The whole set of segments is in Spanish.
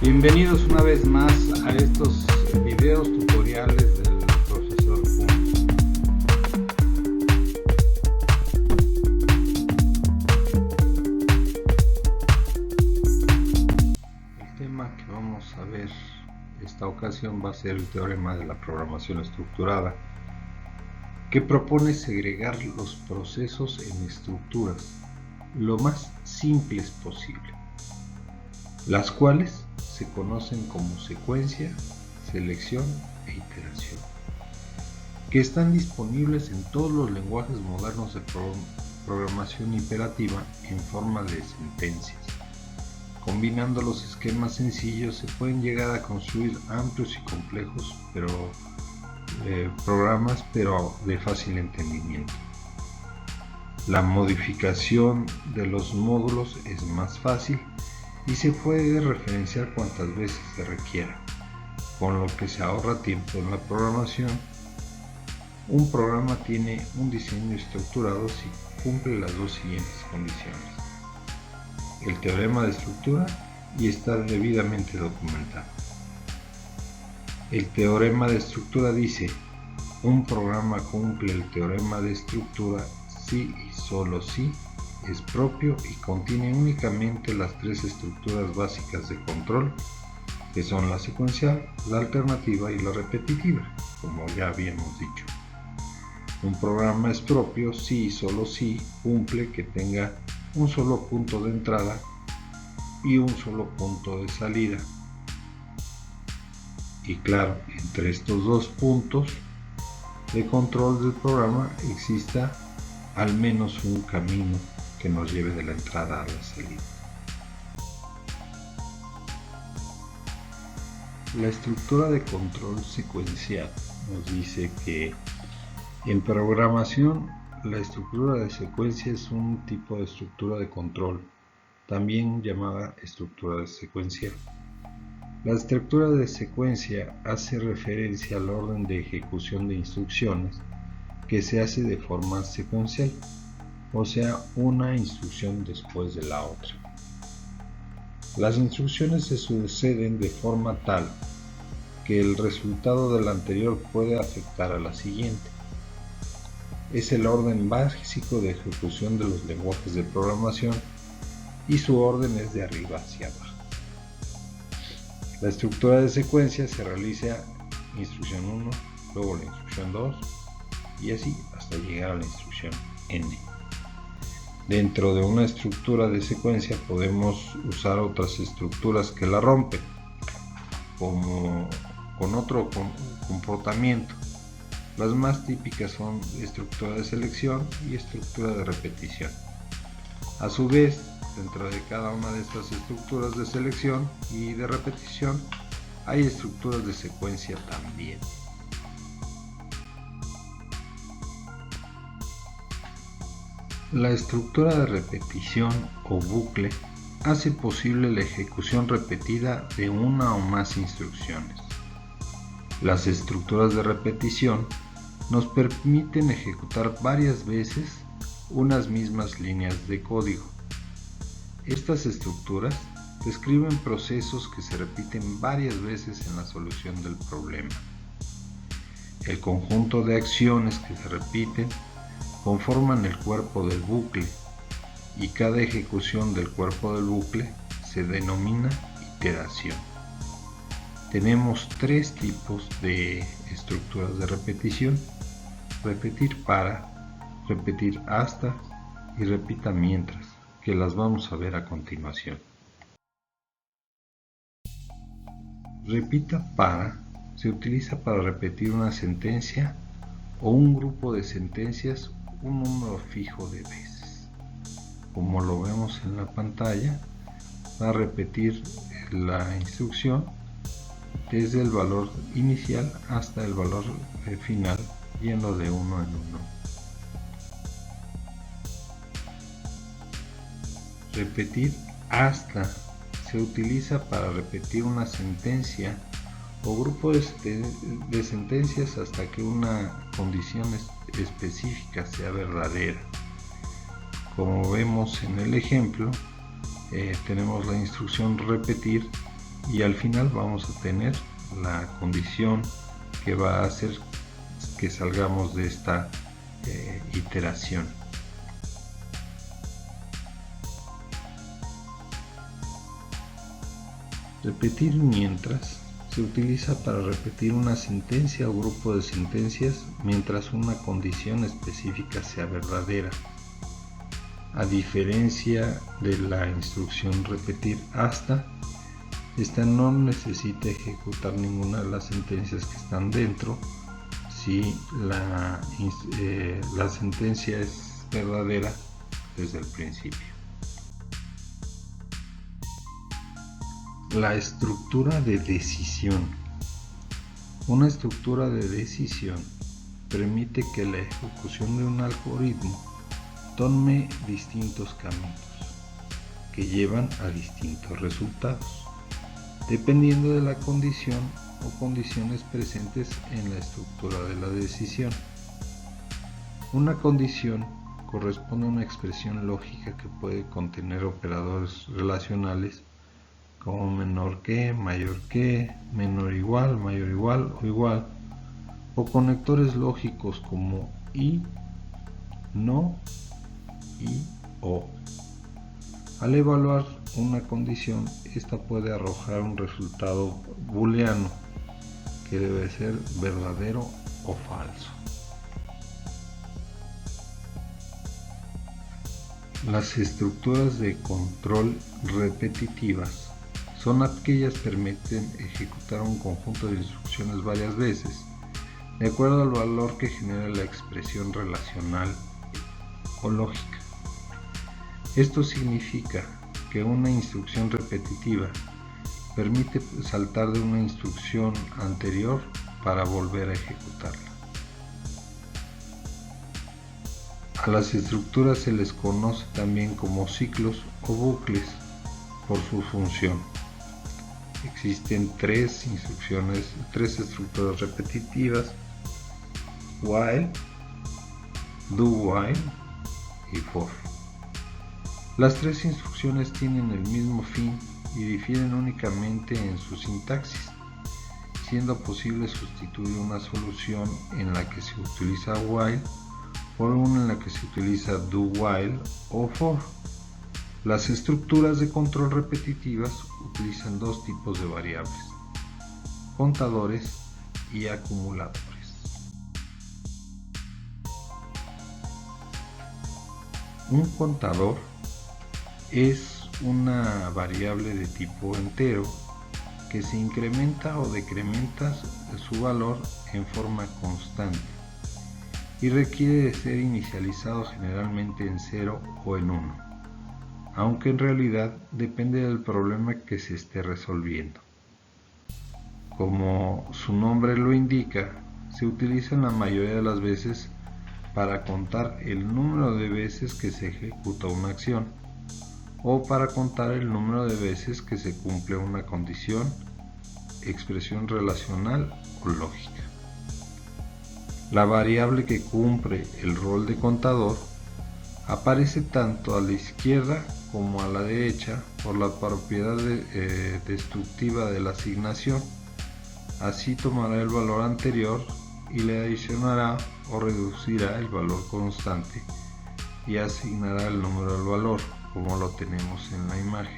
Bienvenidos una vez más a estos videos tutoriales del profesor Kun. El tema que vamos a ver esta ocasión va a ser el teorema de la programación estructurada, que propone segregar los procesos en estructuras lo más simples posible, las cuales se conocen como secuencia, selección e iteración, que están disponibles en todos los lenguajes modernos de programación imperativa en forma de sentencias. Combinando los esquemas sencillos se pueden llegar a construir amplios y complejos programas de fácil entendimiento. La modificación de los módulos es más fácil y se puede referenciar cuantas veces se requiera, con lo que se ahorra tiempo en la programación. Un programa tiene un diseño estructurado si cumple las dos siguientes condiciones: el teorema de estructura y está debidamente documentado. El teorema de estructura dice: un programa cumple el teorema de estructura si y solo si es propio y contiene únicamente las tres estructuras básicas de control, que son la secuencial, la alternativa y la repetitiva, como ya habíamos dicho. Un programa es propio si y solo si cumple que tenga un solo punto de entrada y un solo punto de salida. Y claro, entre estos dos puntos de control del programa exista al menos un camino que nos lleve de la entrada a la salida. La estructura de control secuencial nos dice que en programación la estructura de secuencia es un tipo de estructura de control, también llamada estructura de secuencial. La estructura de secuencia hace referencia al orden de ejecución de instrucciones que se hace de forma secuencial, o sea, una instrucción después de la otra. Las instrucciones se suceden de forma tal que el resultado de la anterior puede afectar a la siguiente. Es el orden básico de ejecución de los lenguajes de programación y su orden es de arriba hacia abajo. La estructura de secuencia se realiza instrucción 1, luego la instrucción 2 y así hasta llegar a la instrucción n. Dentro de una estructura de secuencia podemos usar otras estructuras que la rompen, como con otro comportamiento. Las más típicas son estructura de selección y estructura de repetición. A su vez, dentro de cada una de estas estructuras de selección y de repetición hay estructuras de secuencia también. La estructura de repetición o bucle hace posible la ejecución repetida de una o más instrucciones. Las estructuras de repetición nos permiten ejecutar varias veces unas mismas líneas de código. Estas estructuras describen procesos que se repiten varias veces en la solución del problema. El conjunto de acciones que se repiten conforman el cuerpo del bucle y cada ejecución del cuerpo del bucle se denomina iteración. Tenemos tres tipos de estructuras de repetición: repetir para, repetir hasta y repita mientras, que las vamos a ver a continuación. Repita para se utiliza para repetir una sentencia o un grupo de sentencias un número fijo de veces. Como lo vemos en la pantalla, va a repetir la instrucción desde el valor inicial hasta el valor final, yendo de uno en uno. Repetir hasta se utiliza para repetir una sentencia o grupo de sentencias hasta que una condición específica sea verdadera. Como vemos en el ejemplo, tenemos la instrucción repetir y al final vamos a tener la condición que va a hacer que salgamos de esta iteración. Repetir mientras se utiliza para repetir una sentencia o grupo de sentencias mientras una condición específica sea verdadera. A diferencia de la instrucción repetir hasta, esta no necesita ejecutar ninguna de las sentencias que están dentro si la sentencia es verdadera desde el principio. La estructura de decisión. Una estructura de decisión permite que la ejecución de un algoritmo tome distintos caminos que llevan a distintos resultados, dependiendo de la condición o condiciones presentes en la estructura de la decisión. Una condición corresponde a una expresión lógica que puede contener operadores relacionales como menor que, mayor que, menor igual, mayor igual o igual, o conectores lógicos como y, no y o. Al evaluar una condición, esta puede arrojar un resultado booleano que debe ser verdadero o falso. Las estructuras de control repetitivas son aquellas que permiten ejecutar un conjunto de instrucciones varias veces, de acuerdo al valor que genera la expresión relacional o lógica. Esto significa que una instrucción repetitiva permite saltar de una instrucción anterior para volver a ejecutarla. A las estructuras se les conoce también como ciclos o bucles por su función. Existen tres estructuras repetitivas: while, do while y for. Las tres instrucciones tienen el mismo fin y difieren únicamente en su sintaxis, siendo posible sustituir una solución en la que se utiliza while por una en la que se utiliza do while o for. Las estructuras de control repetitivas utilizan dos tipos de variables: contadores y acumuladores. Un contador es una variable de tipo entero que se incrementa o decrementa su valor en forma constante y requiere de ser inicializado generalmente en 0 o en 1, aunque en realidad depende del problema que se esté resolviendo. Como su nombre lo indica, se utiliza la mayoría de las veces para contar el número de veces que se ejecuta una acción o para contar el número de veces que se cumple una condición, expresión relacional o lógica. La variable que cumple el rol de contador aparece tanto a la izquierda como a la derecha por la propiedad destructiva de la asignación. Así tomará el valor anterior y le adicionará o reducirá el valor constante y asignará el número al valor, como lo tenemos en la imagen.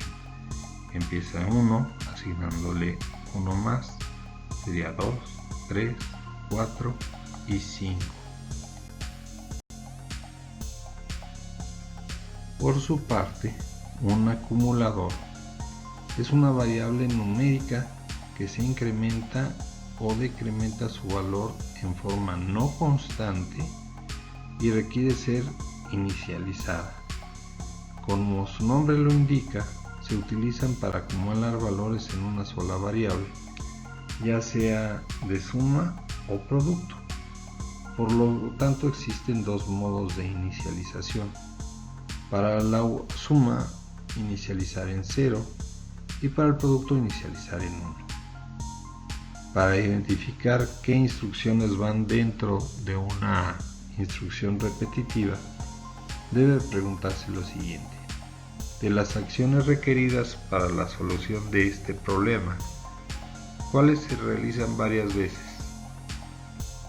Empieza en 1, asignándole 1 más, sería 2, 3, 4 y 5. Por su parte, un acumulador es una variable numérica que se incrementa o decrementa su valor en forma no constante y requiere ser inicializada. Como su nombre lo indica, se utilizan para acumular valores en una sola variable, ya sea de suma o producto. Por lo tanto, existen dos modos de inicialización: para la suma, inicializar en 0, y para el producto, inicializar en 1. Para identificar qué instrucciones van dentro de una instrucción repetitiva, debe preguntarse lo siguiente: de las acciones requeridas para la solución de este problema, cuales se realizan varias veces.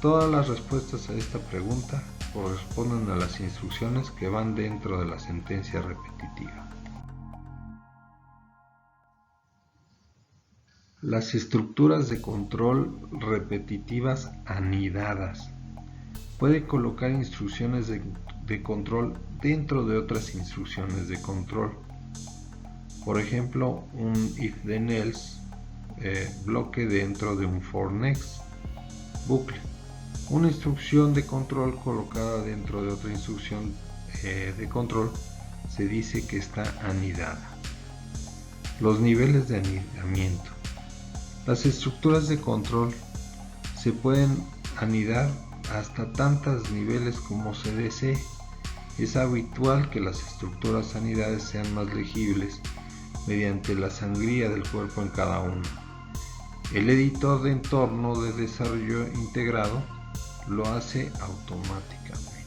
Todas las respuestas a esta pregunta corresponden a las instrucciones que van dentro de la sentencia repetitiva. Las estructuras de control repetitivas anidadas. Puede colocar instrucciones de control dentro de otras instrucciones de control. Por ejemplo, un if then else bloque dentro de un for next bucle. Una instrucción de control colocada dentro de otra instrucción de control se dice que está anidada. Los niveles de anidamiento. Las estructuras de control se pueden anidar hasta tantos niveles como se desee. Es habitual que las estructuras anidadas sean más legibles mediante la sangría del cuerpo en cada una. El editor de entorno de desarrollo integrado lo hace automáticamente.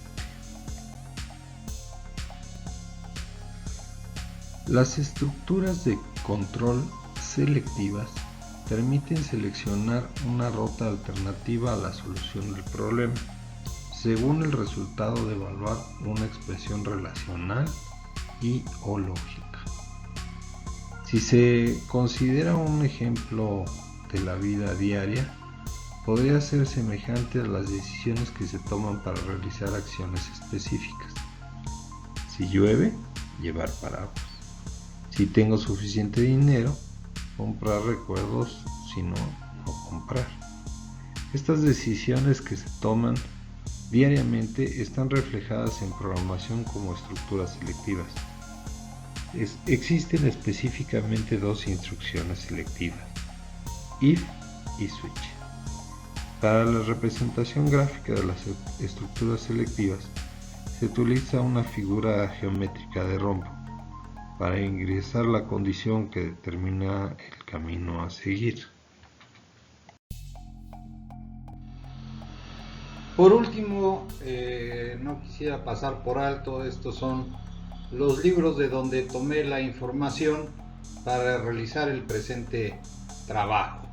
Las estructuras de control selectivas permiten seleccionar una ruta alternativa a la solución del problema, según el resultado de evaluar una expresión relacional y o lógica. Si se considera un ejemplo de la vida diaria, podría ser semejante a las decisiones que se toman para realizar acciones específicas. Si llueve, llevar paraguas. Si tengo suficiente dinero, comprar recuerdos, si no, no comprar. Estas decisiones que se toman diariamente están reflejadas en programación como estructuras selectivas. Existen específicamente dos instrucciones selectivas, if y switch. Para la representación gráfica de las estructuras selectivas se utiliza una figura geométrica de rombo para ingresar la condición que determina el camino a seguir. Por último, no quisiera pasar por alto, estos son los libros de donde tomé la información para realizar el presente trabajo.